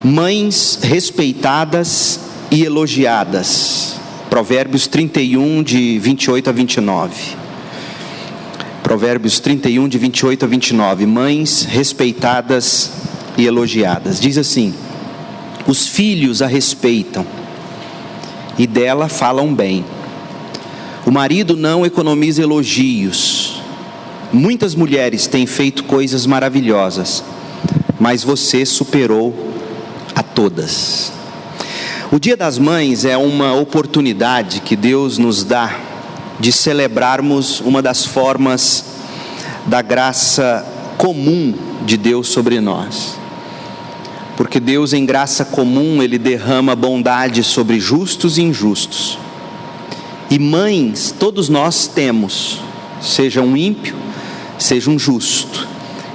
Mães respeitadas e elogiadas. Provérbios 31, de 28 a 29. Provérbios 31, de 28 a 29. Mães respeitadas e elogiadas. Diz assim: os filhos a respeitam e dela falam bem. O marido não economiza elogios. Muitas mulheres têm feito coisas maravilhosas, mas você superou a todas. O Dia das Mães é uma oportunidade que Deus nos dá de celebrarmos uma das formas da graça comum de Deus sobre nós. Porque Deus, em graça comum, Ele derrama bondade sobre justos e injustos. E mães, todos nós temos, seja um ímpio, seja um justo.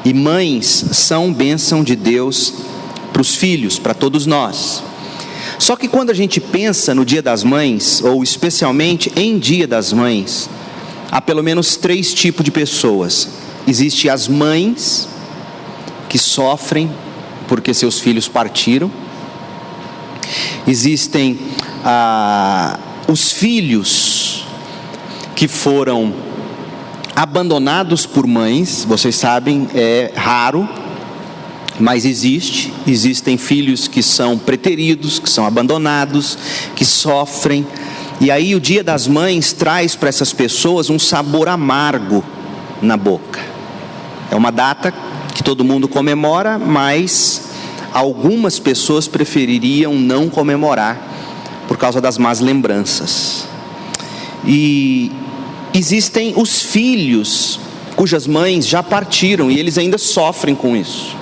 E mães são bênção de Deus para os filhos, para todos nós. Só que quando a gente pensa no Dia das Mães, ou especialmente em Dia das Mães, há pelo menos 3 tipos de pessoas. Existem as mães que sofrem porque seus filhos partiram. Existem os filhos que foram abandonados por mães. Vocês sabem, é raro, mas existem filhos que são preteridos, que são abandonados, que sofrem. E aí o Dia das Mães traz para essas pessoas um sabor amargo na boca. É uma data que todo mundo comemora, mas algumas pessoas prefeririam não comemorar por causa das más lembranças. E existem os filhos cujas mães já partiram e eles ainda sofrem com isso.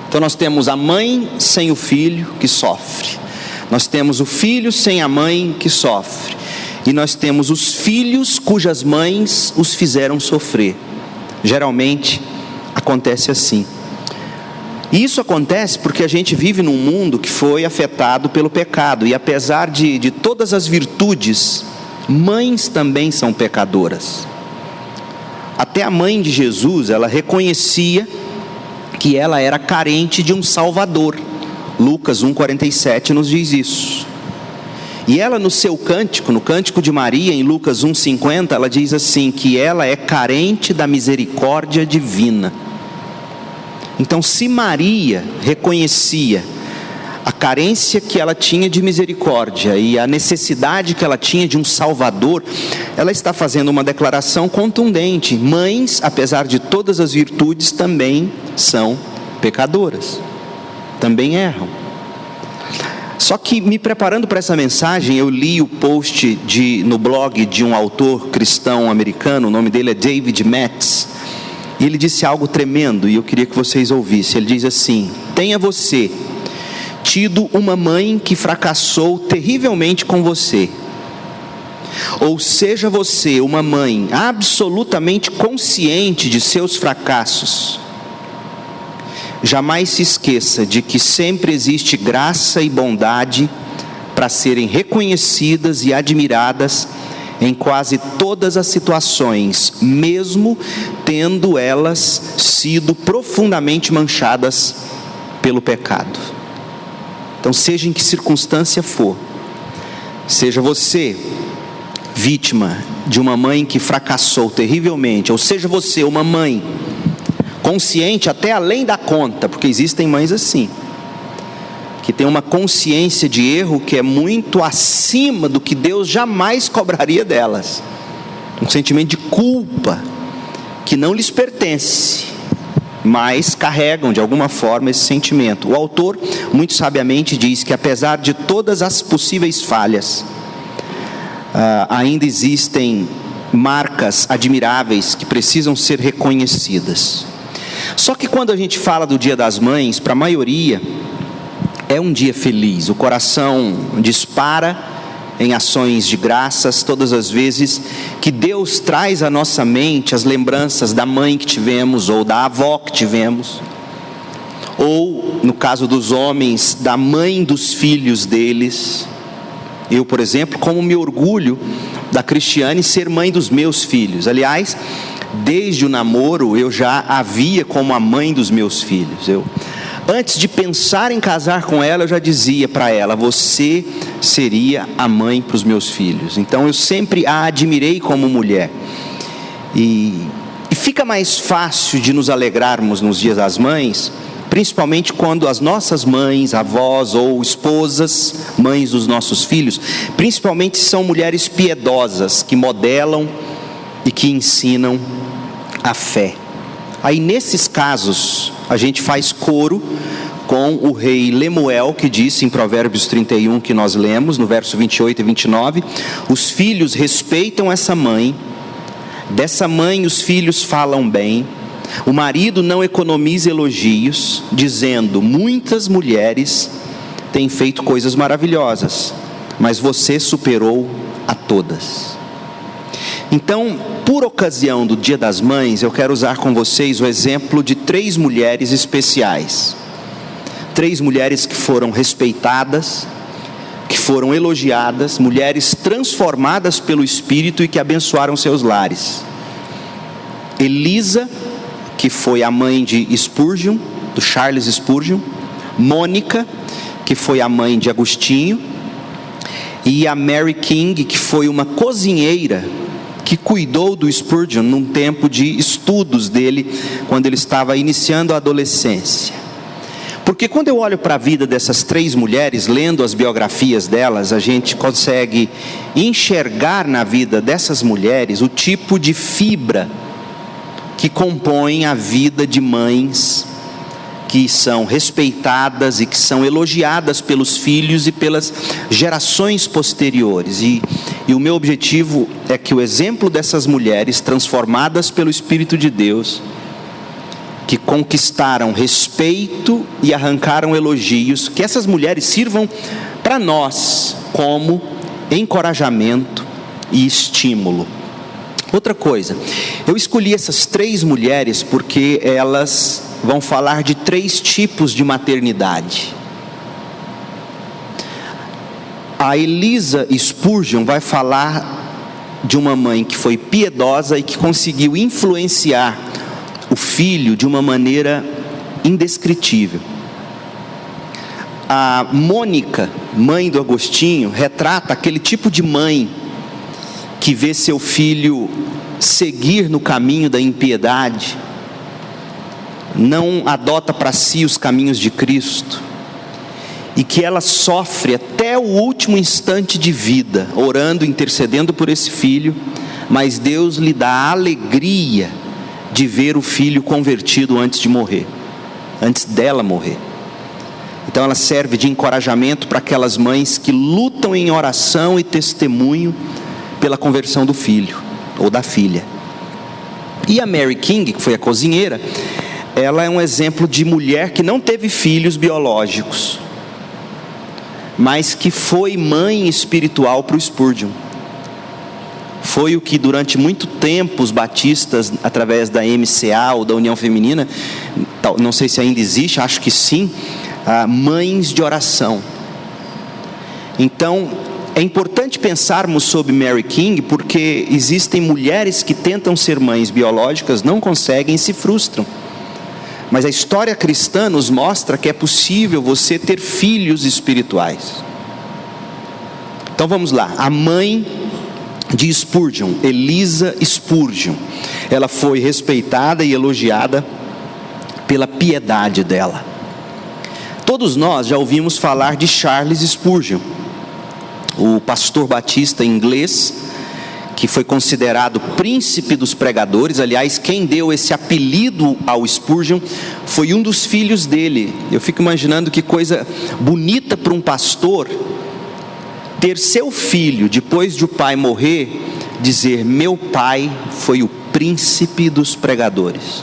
Então nós temos a mãe sem o filho que sofre. Nós temos o filho sem a mãe que sofre. E nós temos os filhos cujas mães os fizeram sofrer. Geralmente acontece assim. E isso acontece porque a gente vive num mundo que foi afetado pelo pecado. E apesar de todas as virtudes, mães também são pecadoras. Até a mãe de Jesus, ela reconhecia que ela era carente de um Salvador. Lucas 1,47 nos diz isso. E ela no seu cântico, no Cântico de Maria, em Lucas 1,50, ela diz assim, que ela é carente da misericórdia divina. Então, se Maria reconhecia a carência que ela tinha de misericórdia e a necessidade que ela tinha de um Salvador, ela está fazendo uma declaração contundente. Mães, apesar de todas as virtudes, também são pecadoras, também erram. Só que, me preparando para essa mensagem, eu li o post no blog de um autor cristão americano, o nome dele é David Metz, e ele disse algo tremendo, e eu queria que vocês ouvissem. Ele diz assim: tenha você tido uma mãe que fracassou terrivelmente com você, ou seja você uma mãe absolutamente consciente de seus fracassos, jamais se esqueça de que sempre existe graça e bondade para serem reconhecidas e admiradas em quase todas as situações, mesmo tendo elas sido profundamente manchadas pelo pecado. Então, seja em que circunstância for, seja você vítima de uma mãe que fracassou terrivelmente, ou seja você uma mãe consciente até além da conta, porque existem mães assim, que tem uma consciência de erro que é muito acima do que Deus jamais cobraria delas, um sentimento de culpa que não lhes pertence, mas carregam de alguma forma esse sentimento. O autor muito sabiamente diz que apesar de todas as possíveis falhas, ainda existem marcas admiráveis que precisam ser reconhecidas. Só que quando a gente fala do Dia das Mães, para a maioria é um dia feliz. O coração dispara em ações de graças todas as vezes que Deus traz à nossa mente as lembranças da mãe que tivemos, ou da avó que tivemos, ou no caso dos homens, da mãe dos filhos deles. Eu, por exemplo, como me orgulho da Cristiane ser mãe dos meus filhos. Aliás, desde o namoro eu já a via como a mãe dos meus filhos. Eu Antes de pensar em casar com ela, eu já dizia para ela: você seria a mãe para os meus filhos. Então eu sempre a admirei como mulher. E fica mais fácil de nos alegrarmos nos dias das mães, principalmente quando as nossas mães, avós ou esposas, mães dos nossos filhos, principalmente são mulheres piedosas, que modelam e que ensinam a fé. Aí nesses casos, a gente faz coro com o rei Lemuel, que disse em Provérbios 31, que nós lemos, no verso 28 e 29, os filhos respeitam essa mãe, dessa mãe os filhos falam bem, o marido não economiza elogios, dizendo: muitas mulheres têm feito coisas maravilhosas, mas você superou a todas. Então, por ocasião do Dia das Mães, eu quero usar com vocês o exemplo de 3 mulheres especiais. 3 mulheres que foram respeitadas, que foram elogiadas, mulheres transformadas pelo Espírito e que abençoaram seus lares. Elisa, que foi a mãe de Spurgeon, do Charles Spurgeon. Mônica, que foi a mãe de Agostinho. E a Mary King, que foi uma cozinheira que cuidou do Spurgeon num tempo de estudos dele, quando ele estava iniciando a adolescência. Porque quando eu olho para a vida dessas 3 mulheres, lendo as biografias delas, a gente consegue enxergar na vida dessas mulheres o tipo de fibra que compõe a vida de mães que são respeitadas e que são elogiadas pelos filhos e pelas gerações posteriores. E o meu objetivo é que o exemplo dessas mulheres transformadas pelo Espírito de Deus, que conquistaram respeito e arrancaram elogios, que essas mulheres sirvam para nós como encorajamento e estímulo. Outra coisa, eu escolhi essas 3 mulheres porque elas vão falar de 3 tipos de maternidade. A Elisa Spurgeon vai falar de uma mãe que foi piedosa e que conseguiu influenciar o filho de uma maneira indescritível. A Mônica, mãe do Agostinho, retrata aquele tipo de mãe que vê seu filho seguir no caminho da impiedade, não adota para si os caminhos de Cristo, e que ela sofre até o último instante de vida, orando, intercedendo por esse filho, mas Deus lhe dá a alegria de ver o filho convertido antes de morrer, antes dela morrer. Então ela serve de encorajamento para aquelas mães que lutam em oração e testemunho pela conversão do filho ou da filha. E a Mary King, que foi a cozinheira, ela é um exemplo de mulher que não teve filhos biológicos, mas que foi mãe espiritual para o Spurgeon. Foi o que durante muito tempo os batistas, através da MCA ou da União Feminina, não sei se ainda existe, acho que sim, mães de oração. Então é importante pensarmos sobre Mary King, porque existem mulheres que tentam ser mães biológicas, não conseguem e se frustram. Mas a história cristã nos mostra que é possível você ter filhos espirituais. Então vamos lá, a mãe de Spurgeon, Elisa Spurgeon, ela foi respeitada e elogiada pela piedade dela. Todos nós já ouvimos falar de Charles Spurgeon, o pastor batista inglês, que foi considerado príncipe dos pregadores. Aliás, quem deu esse apelido ao Spurgeon foi um dos filhos dele. Eu fico imaginando que coisa bonita para um pastor ter seu filho, depois de o pai morrer, dizer: meu pai foi o príncipe dos pregadores.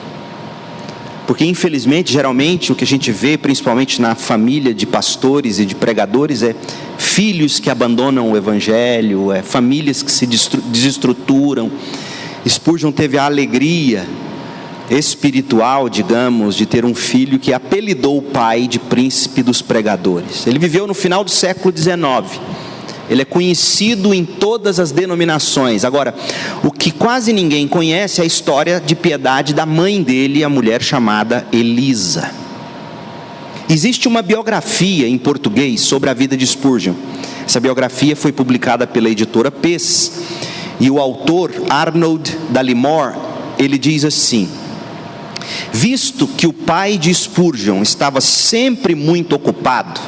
Porque infelizmente, geralmente o que a gente vê, principalmente na família de pastores e de pregadores, é filhos que abandonam o evangelho, famílias que se desestruturam. Spurgeon teve a alegria espiritual, digamos, de ter um filho que apelidou o pai de príncipe dos pregadores. Ele viveu no final do século XIX. Ele é conhecido em todas as denominações. Agora, o que quase ninguém conhece é a história de piedade da mãe dele, a mulher chamada Elisa. Existe uma biografia em português sobre a vida de Spurgeon. Essa biografia foi publicada pela editora Pease, e o autor, Arnold Dallimore, ele diz assim: visto que o pai de Spurgeon estava sempre muito ocupado,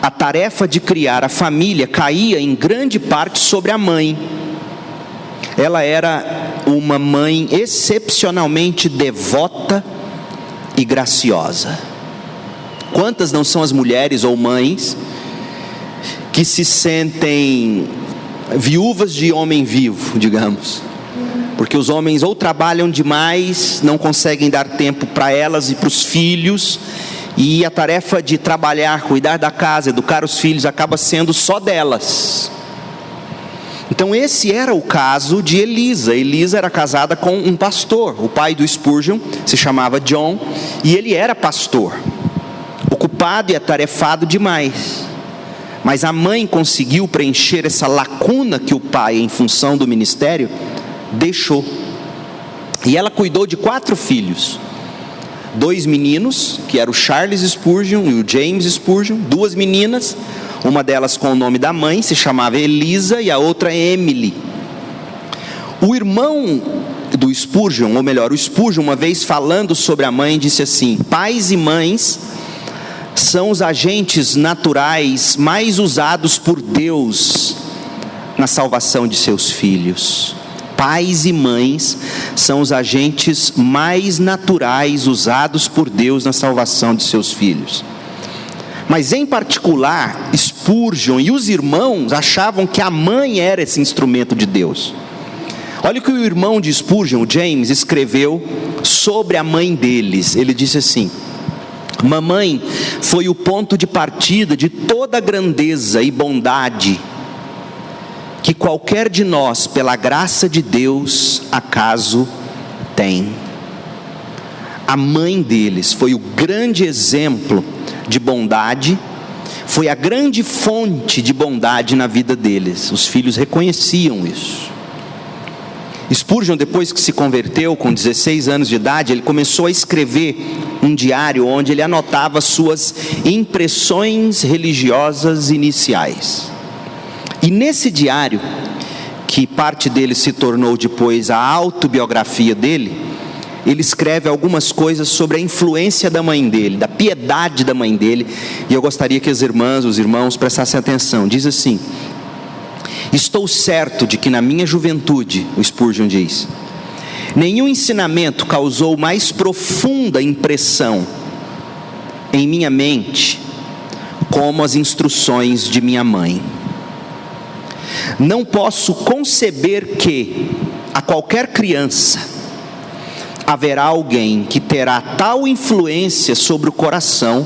a tarefa de criar a família caía em grande parte sobre a mãe. Ela era uma mãe excepcionalmente devota e graciosa. Quantas não são as mulheres ou mães que se sentem viúvas de homem vivo, digamos, porque os homens ou trabalham demais, não conseguem dar tempo para elas e para os filhos, e a tarefa de trabalhar, cuidar da casa, educar os filhos, acaba sendo só delas. Então esse era o caso de Eliza. Eliza era casada com um pastor. O pai do Spurgeon se chamava John, e ele era pastor, ocupado e atarefado demais. Mas a mãe conseguiu preencher essa lacuna que o pai, em função do ministério, deixou. E ela cuidou de 4 filhos. 2 meninos, que eram o Charles Spurgeon e o James Spurgeon. 2 meninas, uma delas com o nome da mãe, se chamava Eliza, e a outra Emily. O irmão do Spurgeon, ou melhor, o Spurgeon, uma vez falando sobre a mãe, disse assim: pais e mães são os agentes naturais mais usados por Deus na salvação de seus filhos. Pais e mães são os agentes mais naturais usados por Deus na salvação de seus filhos. Mas em particular, Spurgeon e os irmãos achavam que a mãe era esse instrumento de Deus. Olha o que o irmão de Spurgeon, James, escreveu sobre a mãe deles. Ele disse assim: mamãe foi o ponto de partida de toda a grandeza e bondade que qualquer de nós, pela graça de Deus, acaso tem. A mãe deles foi o grande exemplo de bondade, foi a grande fonte de bondade na vida deles. Os filhos reconheciam isso. Spurgeon, depois que se converteu, com 16 anos de idade, ele começou a escrever um diário onde ele anotava suas impressões religiosas iniciais. E nesse diário, que parte dele se tornou depois a autobiografia dele, ele escreve algumas coisas sobre a influência da mãe dele, da piedade da mãe dele, e eu gostaria que as irmãs, os irmãos prestassem atenção. Diz assim: estou certo de que na minha juventude, o Spurgeon diz, nenhum ensinamento causou mais profunda impressão em minha mente como as instruções de minha mãe. Não posso conceber que, a qualquer criança, haverá alguém que terá tal influência sobre o coração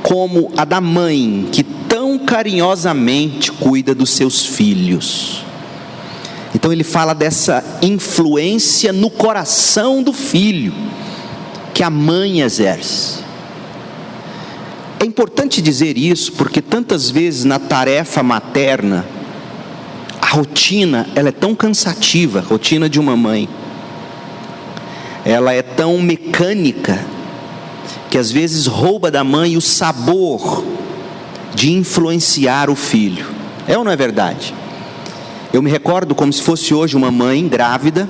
como a da mãe que tão carinhosamente cuida dos seus filhos. Então ele fala dessa influência no coração do filho que a mãe exerce. É importante dizer isso porque tantas vezes na tarefa materna, a rotina, ela é tão cansativa, a rotina de uma mãe. Ela é tão mecânica, que às vezes rouba da mãe o sabor de influenciar o filho. É ou não é verdade? Eu me recordo como se fosse hoje uma mãe grávida,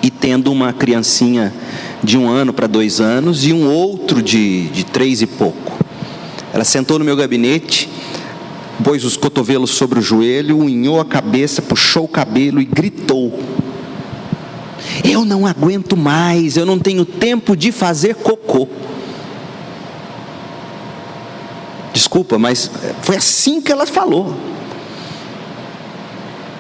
e tendo uma criancinha de 1 ano para 2 anos, e um outro de 3 e pouco. Ela sentou no meu gabinete, pôs os cotovelos sobre o joelho, unhou a cabeça, puxou o cabelo e gritou: eu não aguento mais, eu não tenho tempo de fazer cocô. Desculpa, mas foi assim que ela falou.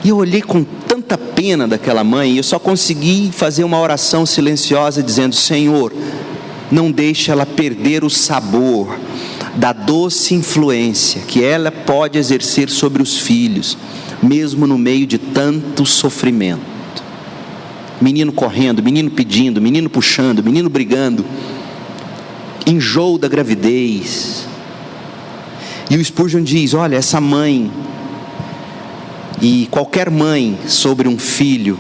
E eu olhei com tanta pena daquela mãe, e eu só consegui fazer uma oração silenciosa dizendo: Senhor, não deixe ela perder o sabor da doce influência que ela pode exercer sobre os filhos, mesmo no meio de tanto sofrimento. Menino correndo, menino pedindo, menino puxando, menino brigando, enjoo da gravidez. E o Spurgeon diz: olha, essa mãe, e qualquer mãe sobre um filho,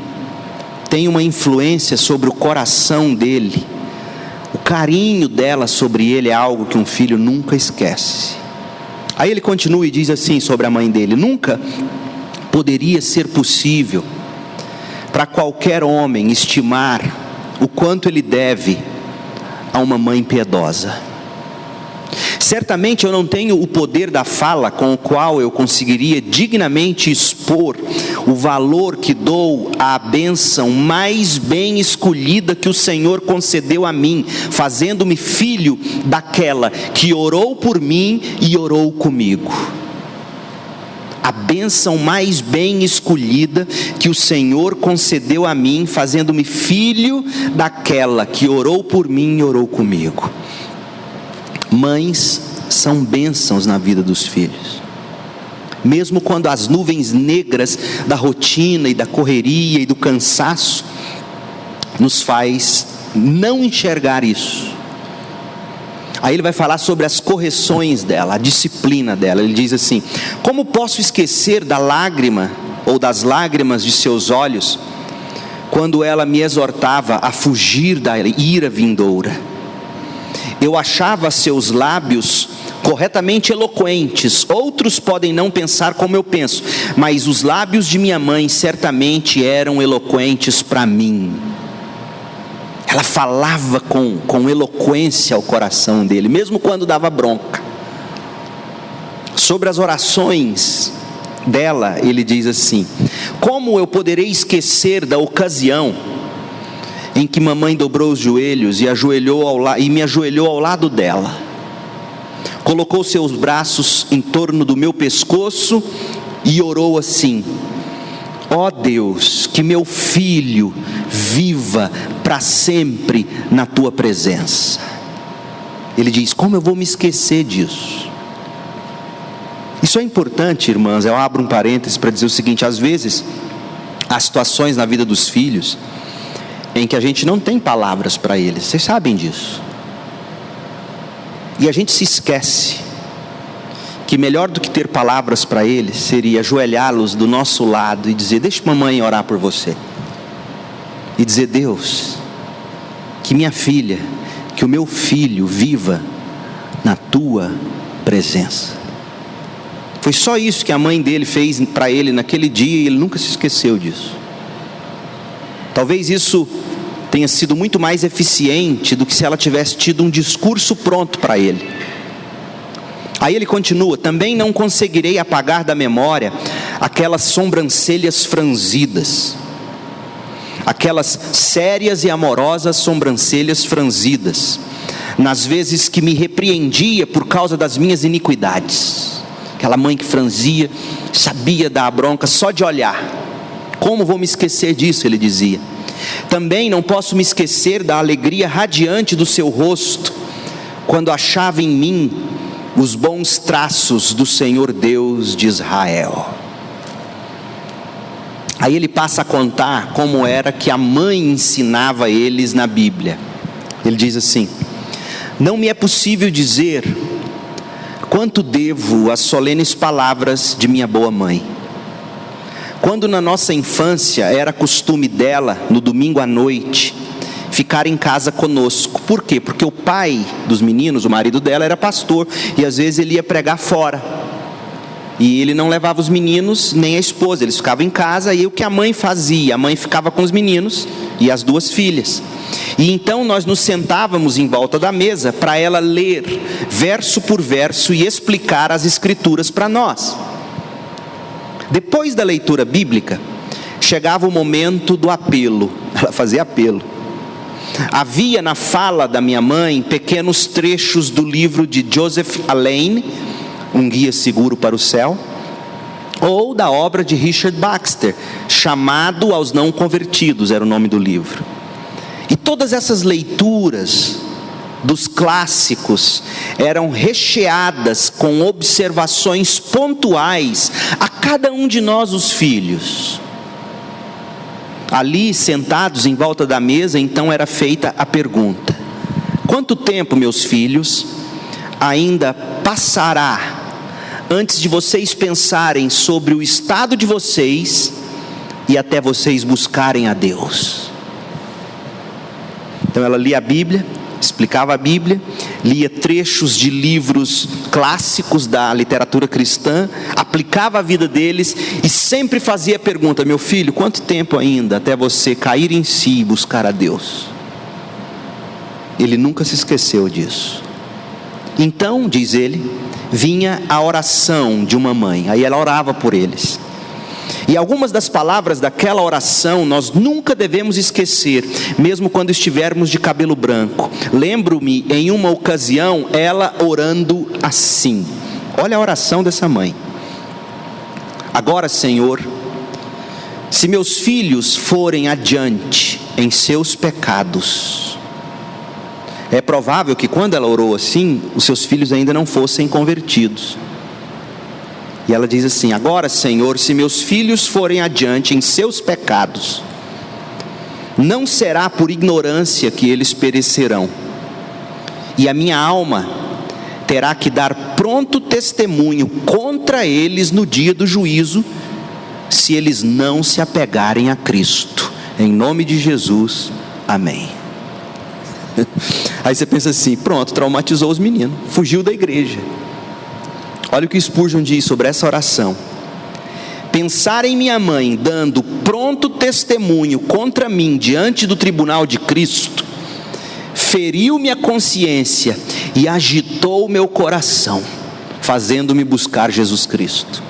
tem uma influência sobre o coração dele, carinho dela sobre ele é algo que um filho nunca esquece. Aí ele continua e diz assim sobre a mãe dele: nunca poderia ser possível para qualquer homem estimar o quanto ele deve a uma mãe piedosa. Certamente eu não tenho o poder da fala com o qual eu conseguiria dignamente expor o valor que dou à bênção mais bem escolhida que o Senhor concedeu a mim, fazendo-me filho daquela que orou por mim e orou comigo. A bênção mais bem escolhida que o Senhor concedeu a mim, fazendo-me filho daquela que orou por mim e orou comigo. Mães são bênçãos na vida dos filhos. Mesmo quando as nuvens negras da rotina e da correria e do cansaço nos faz não enxergar isso. Aí ele vai falar sobre as correções dela, a disciplina dela. Ele diz assim: como posso esquecer da lágrima ou das lágrimas de seus olhos, quando ela me exortava a fugir da ira vindoura? Eu achava seus lábios corretamente eloquentes. Outros podem não pensar como eu penso, mas os lábios de minha mãe certamente eram eloquentes para mim. Ela falava com eloquência ao coração dele, mesmo quando dava bronca. Sobre as orações dela, ele diz assim: como eu poderei esquecer da ocasião em que mamãe dobrou os joelhos e me ajoelhou ao lado dela, colocou seus braços em torno do meu pescoço e orou assim: ó Deus, que meu filho viva para sempre na tua presença. Ele diz: como eu vou me esquecer disso? Isso é importante, irmãs. Eu abro um parênteses para dizer o seguinte: às vezes há situações na vida dos filhos em que a gente não tem palavras para eles, vocês sabem disso, e a gente se esquece que melhor do que ter palavras para eles seria ajoelhá-los do nosso lado e dizer: deixa mamãe orar por você, e dizer: Deus, que minha filha, que o meu filho viva na tua presença. Foi só isso que a mãe dele fez para ele naquele dia, e ele nunca se esqueceu disso. Talvez isso tenha sido muito mais eficiente do que se ela tivesse tido um discurso pronto para ele. Aí ele continua: também não conseguirei apagar da memória aquelas sobrancelhas franzidas, aquelas sérias e amorosas sobrancelhas franzidas, nas vezes que me repreendia por causa das minhas iniquidades. Aquela mãe que franzia, sabia dar a bronca só de olhar. Como vou me esquecer disso? Ele dizia. Também não posso me esquecer da alegria radiante do seu rosto, quando achava em mim os bons traços do Senhor Deus de Israel. Aí ele passa a contar como era que a mãe ensinava eles na Bíblia. Ele diz assim: não me é possível dizer quanto devo às solenes palavras de minha boa mãe. Quando na nossa infância era costume dela, no domingo à noite, ficar em casa conosco. Por quê? Porque o pai dos meninos, o marido dela, era pastor, e às vezes ele ia pregar fora, e ele não levava os meninos nem a esposa, eles ficavam em casa. E o que a mãe fazia? A mãe ficava com os meninos e as duas filhas, e então nós nos sentávamos em volta da mesa para ela ler verso por verso e explicar as escrituras para nós. Depois da leitura bíblica, chegava o momento do apelo. Ela fazia apelo. Havia na fala da minha mãe pequenos trechos do livro de Joseph Alleine, Um Guia Seguro para o Céu, ou da obra de Richard Baxter, Chamado aos Não Convertidos, era o nome do livro. E todas essas leituras dos clássicos eram recheadas com observações pontuais a cada um de nós, os filhos. Ali, sentados em volta da mesa, então era feita a pergunta: quanto tempo, meus filhos, ainda passará antes de vocês pensarem sobre o estado de vocês e até vocês buscarem a Deus? Então ela lia a Bíblia, explicava a Bíblia, lia trechos de livros clássicos da literatura cristã, aplicava a vida deles e sempre fazia a pergunta: meu filho, quanto tempo ainda até você cair em si e buscar a Deus? Ele nunca se esqueceu disso. Então, diz ele, vinha a oração de uma mãe, aí ela orava por eles. E algumas das palavras daquela oração nós nunca devemos esquecer, mesmo quando estivermos de cabelo branco. Lembro-me, em uma ocasião, ela orando assim. Olha a oração dessa mãe: agora, Senhor, se meus filhos forem adiante em seus pecados. É provável que quando ela orou assim, os seus filhos ainda não fossem convertidos. E ela diz assim: agora, Senhor, se meus filhos forem adiante em seus pecados, não será por ignorância que eles perecerão, e a minha alma terá que dar pronto testemunho contra eles no dia do juízo, se eles não se apegarem a Cristo. Em nome de Jesus, amém. Aí você pensa assim: pronto, traumatizou os meninos, fugiu da igreja. Olha o que Spurgeon diz sobre essa oração: pensar em minha mãe dando pronto testemunho contra mim diante do tribunal de Cristo, feriu minha consciência e agitou meu coração, fazendo-me buscar Jesus Cristo.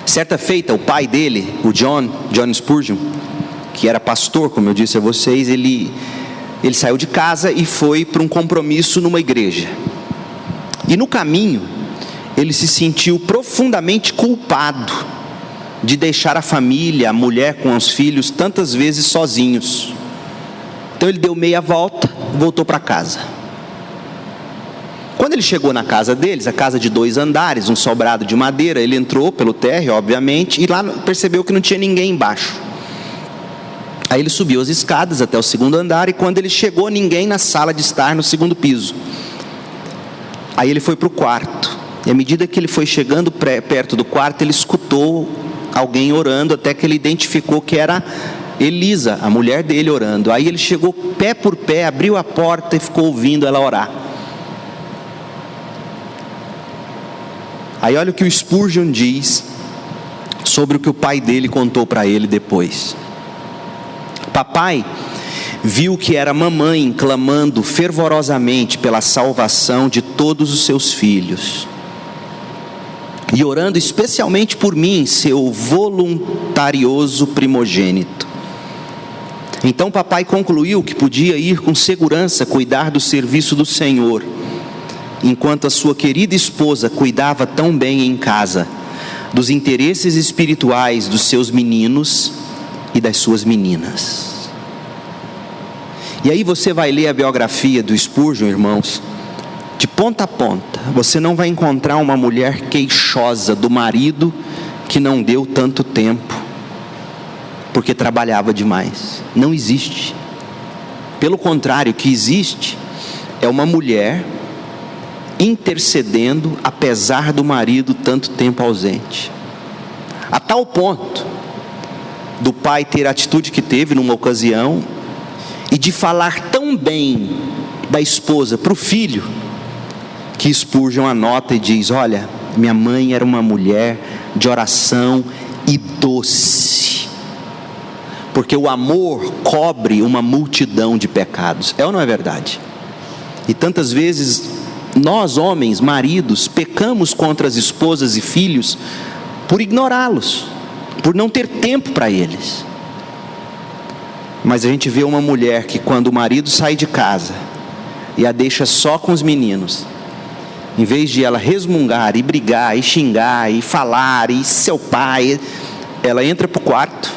Certa feita, o pai dele, o John Spurgeon, que era pastor, como eu disse a vocês, ele saiu de casa e foi para um compromisso numa igreja. E no caminho, ele se sentiu profundamente culpado de deixar a família, a mulher com os filhos, tantas vezes sozinhos. Então ele deu meia volta e voltou para casa. Quando ele chegou na casa deles, a casa de 2 andares, um sobrado de madeira, ele entrou pelo térreo, obviamente, e lá percebeu que não tinha ninguém embaixo. Aí ele subiu as escadas até o 2º andar, e quando ele chegou, ninguém na sala de estar no 2º piso. Aí ele foi para o quarto, e à medida que ele foi chegando perto do quarto, ele escutou alguém orando, até que ele identificou que era Elisa, a mulher dele, orando. Aí ele chegou pé por pé, abriu a porta e ficou ouvindo ela orar. Aí olha o que o Spurgeon diz sobre o que o pai dele contou para ele depois. Papai viu que era mamãe clamando fervorosamente pela salvação de todos os seus filhos, e orando especialmente por mim, seu voluntarioso primogênito. Então papai concluiu que podia ir com segurança cuidar do serviço do Senhor, enquanto a sua querida esposa cuidava tão bem em casa dos interesses espirituais dos seus meninos e das suas meninas. E aí você vai ler a biografia do Spurgeon, irmãos, de ponta a ponta. Você não vai encontrar uma mulher queixosa do marido que não deu tanto tempo porque trabalhava demais. Não existe. Pelo contrário, o que existe é uma mulher intercedendo apesar do marido tanto tempo ausente, a tal ponto do pai ter a atitude que teve numa ocasião e de falar tão bem da esposa para o filho, que Spurgeon anota e diz: olha, minha mãe era uma mulher de oração e doce, porque o amor cobre uma multidão de pecados. É ou não é verdade? E tantas vezes nós, homens, maridos, pecamos contra as esposas e filhos por ignorá-los, por não ter tempo para eles. Mas a gente vê uma mulher que, quando o marido sai de casa e a deixa só com os meninos, em vez de ela resmungar e brigar e xingar e falar e seu pai, ela entra para o quarto,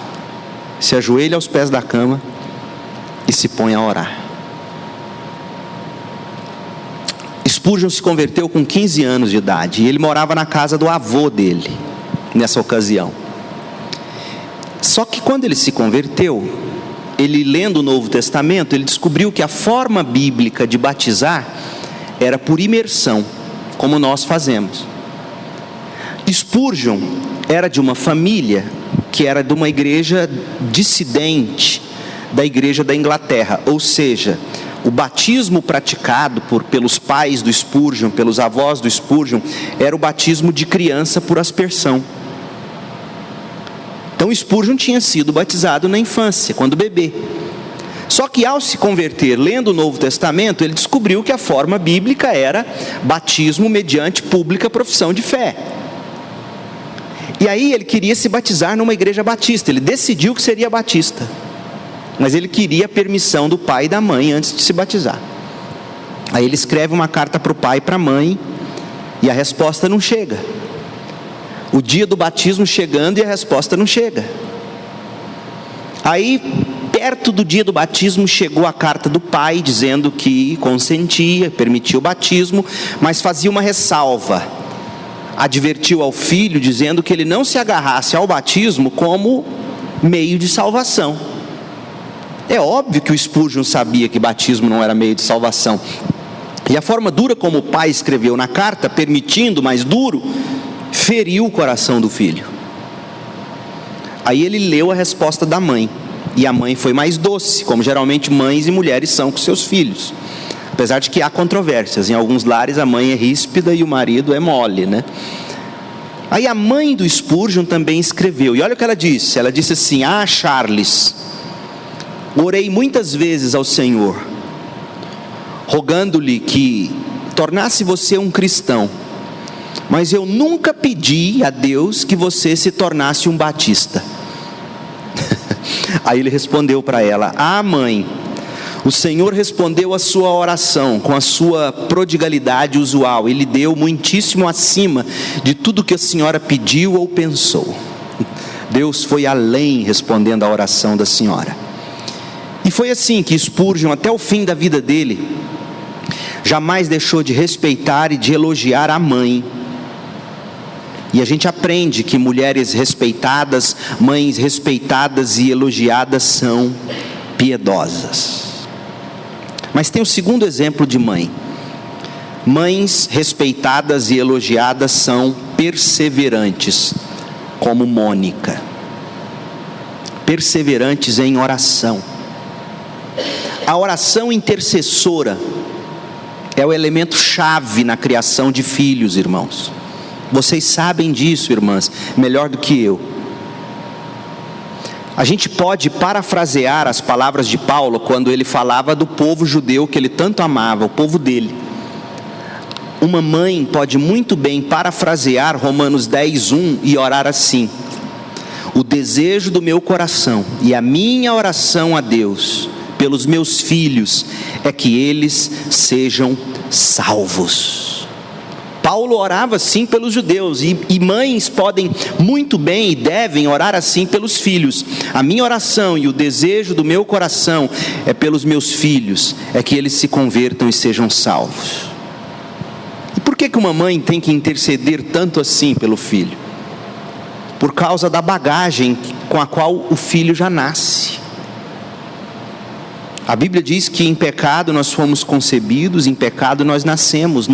se ajoelha aos pés da cama e se põe a orar. Spurgeon se converteu com 15 anos de idade, e ele morava na casa do avô dele nessa ocasião. Só que quando ele se converteu, ele, lendo o Novo Testamento, ele descobriu que a forma bíblica de batizar era por imersão, como nós fazemos. Spurgeon era de uma família que era de uma igreja dissidente da igreja da Inglaterra, ou seja, O batismo praticado pelos pais do Spurgeon, pelos avós do Spurgeon, era o batismo de criança por aspersão. Então Spurgeon tinha sido batizado na infância, quando bebê. Só que ao se converter, lendo o Novo Testamento, ele descobriu que a forma bíblica era batismo mediante pública profissão de fé. E aí ele queria se batizar numa igreja batista, ele decidiu que seria batista. Mas ele queria a permissão do pai e da mãe antes de se batizar. Aí ele escreve uma carta para o pai e para a mãe, e a resposta não chega. O dia do batismo chegando e a resposta não chega. Aí, perto do dia do batismo, chegou a carta do pai dizendo que consentia, permitia o batismo, mas fazia uma ressalva. Advertiu ao filho dizendo que ele não se agarrasse ao batismo como meio de salvação. É óbvio que o Spurgeon sabia que batismo não era meio de salvação. E a forma dura como o pai escreveu na carta, permitindo, mas duro, feriu o coração do filho. Aí ele leu a resposta da mãe. E a mãe foi mais doce, como geralmente mães e mulheres são com seus filhos. Apesar de que há controvérsias. Em alguns lares a mãe é ríspida e o marido é mole, né? Aí a mãe do Spurgeon também escreveu. E olha o que ela disse. Ela disse assim: Charles, orei muitas vezes ao Senhor, rogando-lhe que tornasse você um cristão, mas eu nunca pedi a Deus que você se tornasse um batista. Aí ele respondeu para ela: mãe, o Senhor respondeu a sua oração com a sua prodigalidade usual. Ele deu muitíssimo acima de tudo que a senhora pediu ou pensou. Deus foi além respondendo à oração da senhora. E foi assim que Spurgeon, até o fim da vida dele, jamais deixou de respeitar e de elogiar a mãe. E a gente aprende que mulheres respeitadas, mães respeitadas e elogiadas são piedosas. Mas tem o segundo exemplo de mãe. Mães respeitadas e elogiadas são perseverantes, como Mônica. Perseverantes em oração. A oração intercessora é o elemento chave na criação de filhos, irmãos. Vocês sabem disso, irmãs, melhor do que eu. A gente pode parafrasear as palavras de Paulo quando ele falava do povo judeu que ele tanto amava, o povo dele. Uma mãe pode muito bem parafrasear Romanos 10:1 e orar assim: o desejo do meu coração e a minha oração a Deus pelos meus filhos é que eles sejam salvos. Paulo orava assim pelos judeus, e mães podem muito bem e devem orar assim pelos filhos. A minha oração e o desejo do meu coração é pelos meus filhos, é que eles se convertam e sejam salvos. E por que uma mãe tem que interceder tanto assim pelo filho? Por causa da bagagem com a qual o filho já nasce. A Bíblia diz que em pecado nós fomos concebidos, em pecado nós nascemos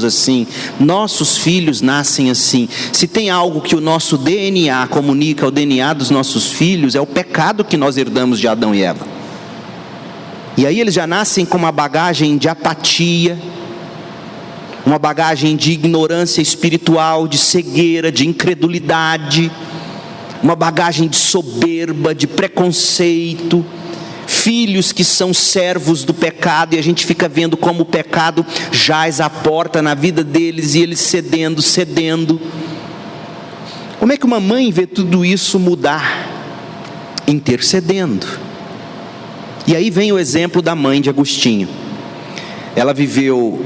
assim, nossos filhos nascem assim. Se tem algo que o nosso DNA comunica ao DNA dos nossos filhos, é o pecado que nós herdamos de Adão e Eva. E aí eles já nascem com uma bagagem de apatia, uma bagagem de ignorância espiritual, de cegueira, de incredulidade, uma bagagem de soberba, de preconceito. Filhos que são servos do pecado, e a gente fica vendo como o pecado jaz à porta na vida deles, e eles cedendo. Como é que uma mãe vê tudo isso mudar? Intercedendo. E aí vem o exemplo da mãe de Agostinho. Ela viveu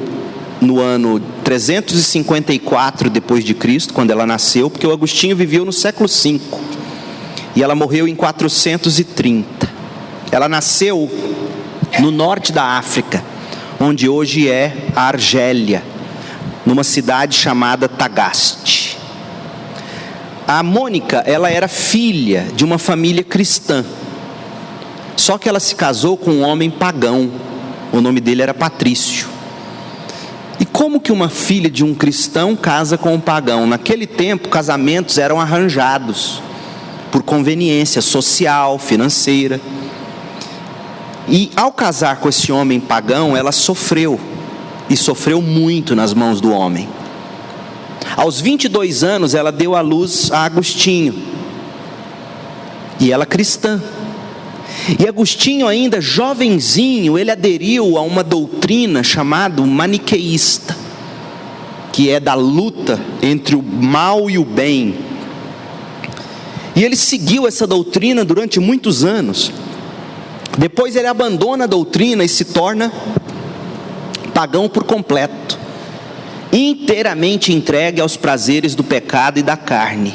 no ano 354 depois de Cristo, quando ela nasceu, porque o Agostinho viveu no século V, e ela morreu em 430. Ela nasceu no norte da África, onde hoje é a Argélia, numa cidade chamada Tagaste. A Mônica, ela era filha de uma família cristã, só que ela se casou com um homem pagão, o nome dele era Patrício. E como que uma filha de um cristão casa com um pagão? Naquele tempo, casamentos eram arranjados por conveniência social, financeira. E ao casar com esse homem pagão, ela sofreu, e sofreu muito nas mãos do homem. Aos 22 anos, ela deu à luz a Agostinho, e ela cristã. E Agostinho, ainda jovenzinho, ele aderiu a uma doutrina chamada maniqueísta, que é da luta entre o mal e o bem. E ele seguiu essa doutrina durante muitos anos. Depois ele abandona a doutrina e se torna pagão por completo, inteiramente entregue aos prazeres do pecado e da carne.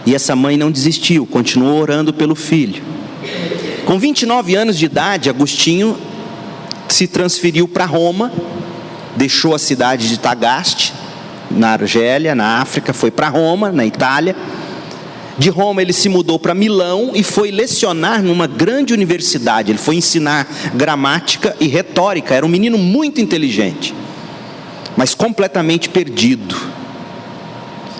E essa mãe não desistiu, continuou orando pelo filho. Com 29 anos de idade, Agostinho se transferiu para Roma, deixou a cidade de Tagaste, na Argélia, na África, foi para Roma, na Itália. De Roma ele se mudou para Milão e foi lecionar numa grande universidade. Ele foi ensinar gramática e retórica. Era um menino muito inteligente, mas completamente perdido.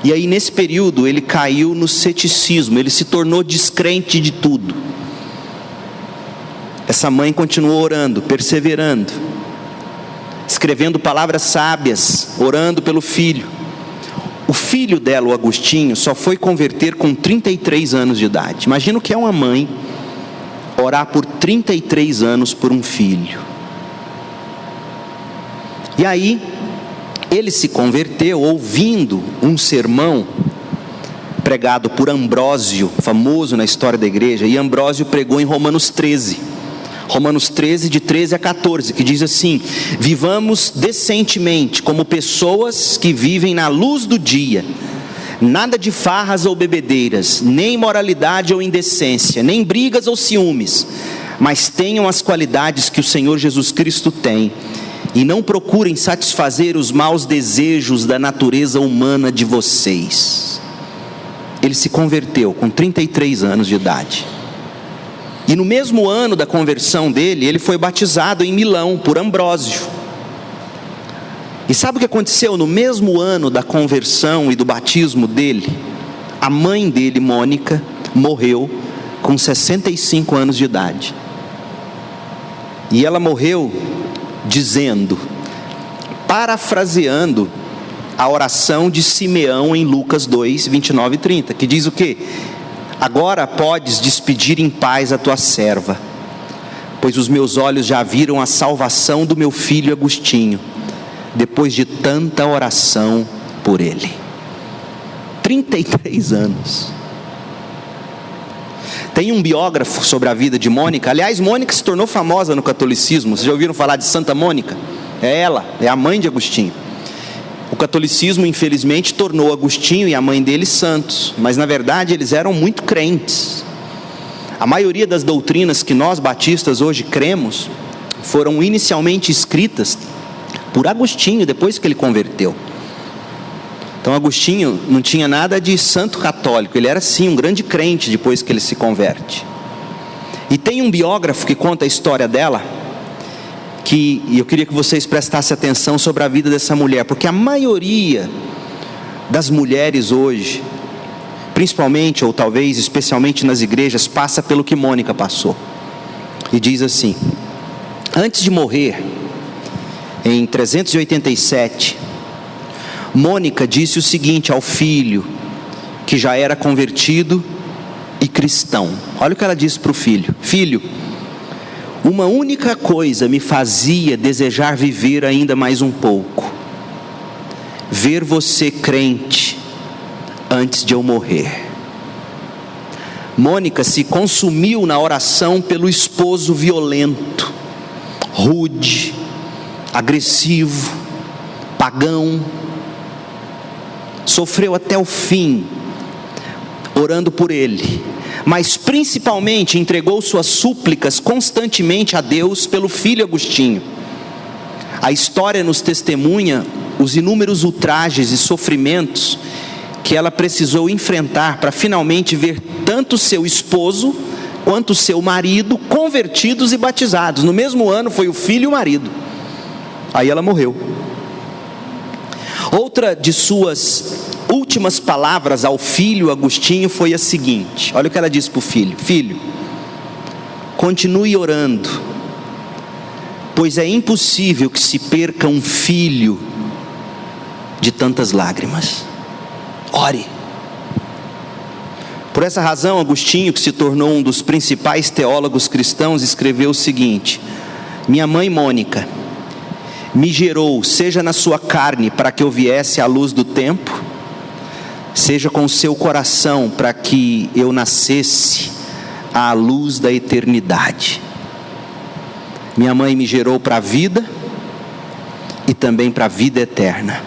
E aí nesse período ele caiu no ceticismo, ele se tornou descrente de tudo. Essa mãe continuou orando, perseverando, escrevendo palavras sábias, orando pelo filho. O filho dela, o Agostinho, só foi converter com 33 anos de idade. Imagina o que é uma mãe orar por 33 anos por um filho. E aí, ele se converteu ouvindo um sermão pregado por Ambrósio, famoso na história da igreja. E Ambrósio pregou em Romanos 13. Romanos 13, de 13 a 14, que diz assim: vivamos decentemente, como pessoas que vivem na luz do dia, nada de farras ou bebedeiras, nem imoralidade ou indecência, nem brigas ou ciúmes, mas tenham as qualidades que o Senhor Jesus Cristo tem, e não procurem satisfazer os maus desejos da natureza humana de vocês. Ele se converteu com 33 anos de idade. E no mesmo ano da conversão dele, ele foi batizado em Milão por Ambrósio. E sabe o que aconteceu? No mesmo ano da conversão e do batismo dele, a mãe dele, Mônica, morreu com 65 anos de idade. E ela morreu dizendo, parafraseando a oração de Simeão em Lucas 2, 29 e 30, que diz o quê? Agora podes despedir em paz a tua serva, pois os meus olhos já viram a salvação do meu filho Agostinho, depois de tanta oração por ele. 33 anos. Tem um biógrafo sobre a vida de Mônica. Aliás, Mônica se tornou famosa no catolicismo. Vocês já ouviram falar de Santa Mônica? É ela, é a mãe de Agostinho. O catolicismo, infelizmente, tornou Agostinho e a mãe dele santos, mas na verdade eles eram muito crentes. A maioria das doutrinas que nós batistas hoje cremos foram inicialmente escritas por Agostinho, depois que ele converteu. Então Agostinho não tinha nada de santo católico, ele era sim um grande crente depois que ele se converte. E tem um biógrafo que conta a história dela, que eu queria que vocês prestassem atenção sobre a vida dessa mulher, porque a maioria das mulheres hoje, principalmente ou talvez especialmente nas igrejas, passa pelo que Mônica passou. E diz assim: antes de morrer, em 387, Mônica disse o seguinte ao filho, que já era convertido e cristão. Olha o que ela disse para o filho: filho, uma única coisa me fazia desejar viver ainda mais um pouco: ver você crente antes de eu morrer. Mônica se consumiu na oração pelo esposo violento, rude, agressivo, pagão. Sofreu até o fim, orando por ele, mas principalmente entregou suas súplicas constantemente a Deus pelo filho Agostinho. A história nos testemunha os inúmeros ultrajes e sofrimentos que ela precisou enfrentar para finalmente ver tanto seu esposo quanto seu marido convertidos e batizados. No mesmo ano foi o filho e o marido. Aí ela morreu. Outra de suas últimas palavras ao filho Agostinho foi a seguinte: olha o que ela disse para o filho: filho, continue orando pois é impossível que se perca um filho de tantas lágrimas. Ore. Por essa razão, Agostinho, que se tornou um dos principais teólogos cristãos, escreveu o seguinte: minha mãe Mônica me gerou, seja na sua carne, para que eu viesse à luz do tempo, seja com o seu coração, para que eu nascesse à luz da eternidade. Minha mãe me gerou para a vida e também para a vida eterna.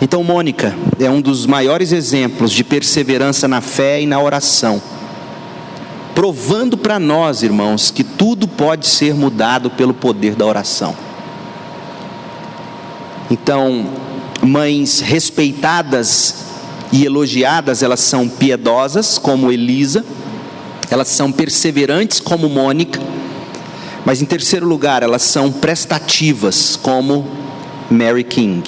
Então, Mônica é um dos maiores exemplos de perseverança na fé e na oração, provando para nós, irmãos, que tudo pode ser mudado pelo poder da oração. Então, mães respeitadas e elogiadas, elas são piedosas, como Elisa, elas são perseverantes, como Mônica, mas em terceiro lugar, elas são prestativas, como Mary King.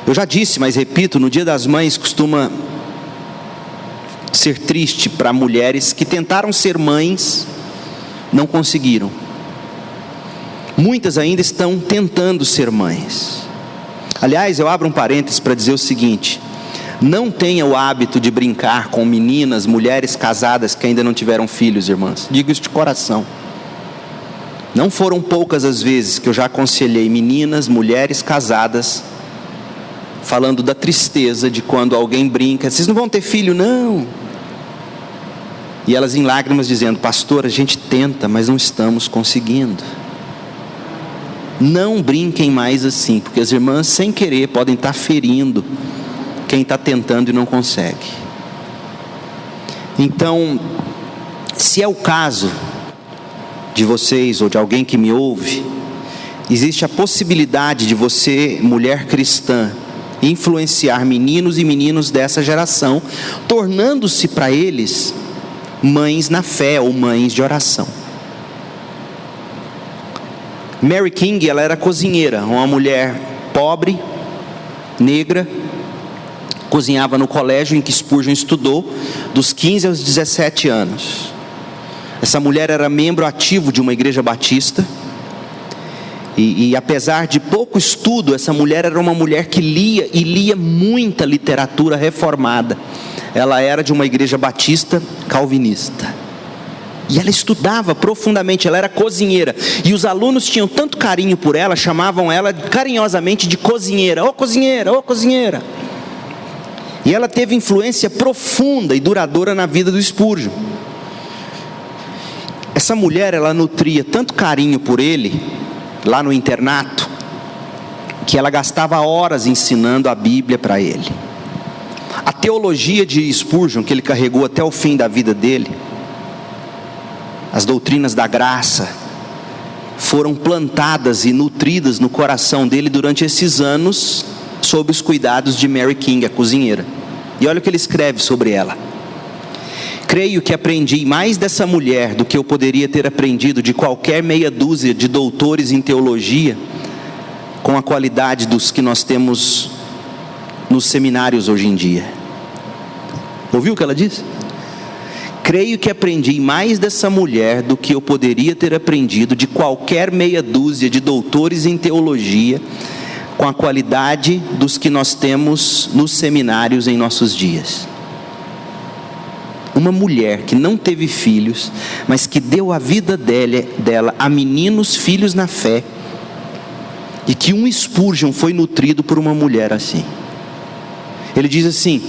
Eu já disse, mas repito, no Dia das Mães costuma ser triste para mulheres que tentaram ser mães, não conseguiram. Muitas ainda estão tentando ser mães. Aliás, eu abro um parênteses para dizer o seguinte: não tenha o hábito de brincar com meninas, mulheres casadas que ainda não tiveram filhos, irmãs. Digo isso de coração. Não foram poucas as vezes que eu já aconselhei meninas, mulheres casadas, falando da tristeza de quando alguém brinca: vocês não vão ter filho, não. E elas em lágrimas dizendo: pastor, a gente tenta, mas não estamos conseguindo. Não brinquem mais assim, porque as irmãs sem querer podem estar ferindo quem está tentando e não consegue. Então, se é o caso de vocês ou de alguém que me ouve, existe a possibilidade de você, mulher cristã, influenciar meninos e meninas dessa geração, tornando-se para eles mães na fé ou mães de oração. Mary King, ela era cozinheira, uma mulher pobre, negra, cozinhava no colégio em que Spurgeon estudou, dos 15 aos 17 anos. Essa mulher era membro ativo de uma igreja batista, e apesar de pouco estudo, essa mulher era uma mulher que lia, e lia muita literatura reformada. Ela era de uma igreja batista calvinista, e ela estudava profundamente. Ela era cozinheira, e os alunos tinham tanto carinho por ela, chamavam ela carinhosamente de cozinheira. Ô cozinheira, ô cozinheira. E ela teve influência profunda e duradoura na vida do Spurgeon. Essa mulher, ela nutria tanto carinho por ele, lá no internato, que ela gastava horas ensinando a Bíblia para ele. A teologia de Spurgeon, que ele carregou até o fim da vida dele, as doutrinas da graça, foram plantadas e nutridas no coração dele durante esses anos, sob os cuidados de Mary King, a cozinheira. E olha o que ele escreve sobre ela: creio que aprendi mais dessa mulher do que eu poderia ter aprendido de qualquer meia dúzia de doutores em teologia, com a qualidade dos que nós temos nos seminários hoje em dia. Ouviu o que ela disse? Creio que aprendi mais dessa mulher do que eu poderia ter aprendido de qualquer meia dúzia de doutores em teologia, com a qualidade dos que nós temos nos seminários em nossos dias. Uma mulher que não teve filhos, mas que deu a vida dela a meninos, filhos na fé, e que um Spurgeon foi nutrido por uma mulher assim. Ele diz assim: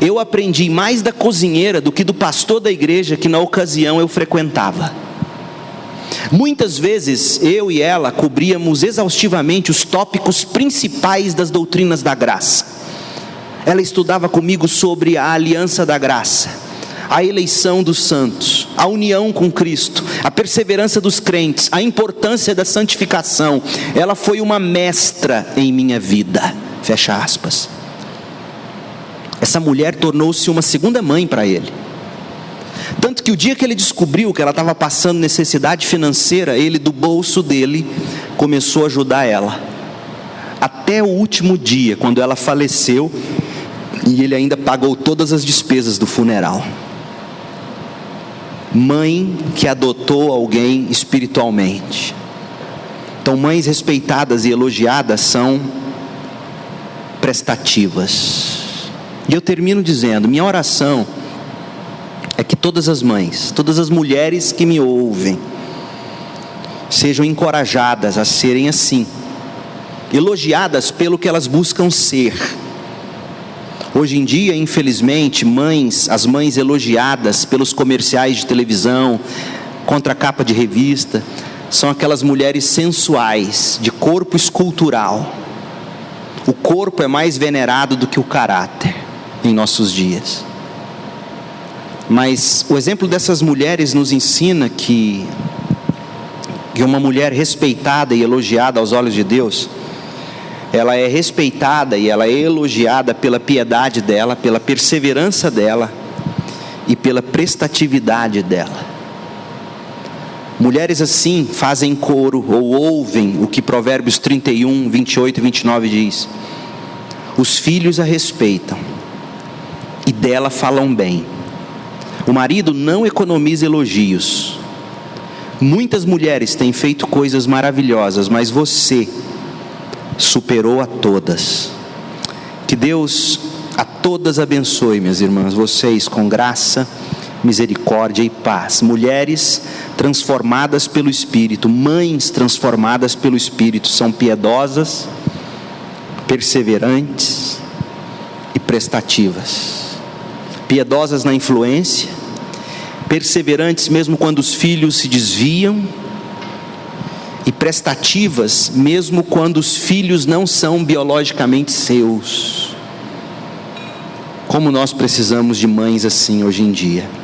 eu aprendi mais da cozinheira do que do pastor da igreja que na ocasião eu frequentava. Muitas vezes eu e ela cobríamos exaustivamente os tópicos principais das doutrinas da graça. Ela estudava comigo sobre a aliança da graça, a eleição dos santos, a união com Cristo, a perseverança dos crentes, a importância da santificação. Ela foi uma mestra em minha vida. Fecha aspas. Essa mulher tornou-se uma segunda mãe para ele. Tanto que o dia que ele descobriu que ela estava passando necessidade financeira, ele do bolso dele começou a ajudar ela. Até o último dia, quando ela faleceu, e ele ainda pagou todas as despesas do funeral. Mãe que adotou alguém espiritualmente. Então, mães respeitadas e elogiadas são prestativas. E eu termino dizendo, minha oração é que todas as mães, todas as mulheres que me ouvem, sejam encorajadas a serem assim, elogiadas pelo que elas buscam ser. Hoje em dia, infelizmente, as mães elogiadas pelos comerciais de televisão, contracapa de revista, são aquelas mulheres sensuais, de corpo escultural. O corpo é mais venerado do que o caráter em nossos dias. Mas o exemplo dessas mulheres nos ensina que uma mulher respeitada e elogiada aos olhos de Deus, ela é respeitada e ela é elogiada pela piedade dela, pela perseverança dela e pela prestatividade dela. Mulheres assim fazem coro ou ouvem o que Provérbios 31, 28 e 29 diz: os filhos a respeitam e dela falam bem. O marido não economiza elogios. Muitas mulheres têm feito coisas maravilhosas, mas você superou a todas. Que Deus a todas abençoe, minhas irmãs, vocês com graça, misericórdia e paz. Mulheres transformadas pelo Espírito, mães transformadas pelo Espírito, são piedosas, perseverantes e prestativas. Piedosas na influência, perseverantes mesmo quando os filhos se desviam, e prestativas mesmo quando os filhos não são biologicamente seus. Como nós precisamos de mães assim hoje em dia.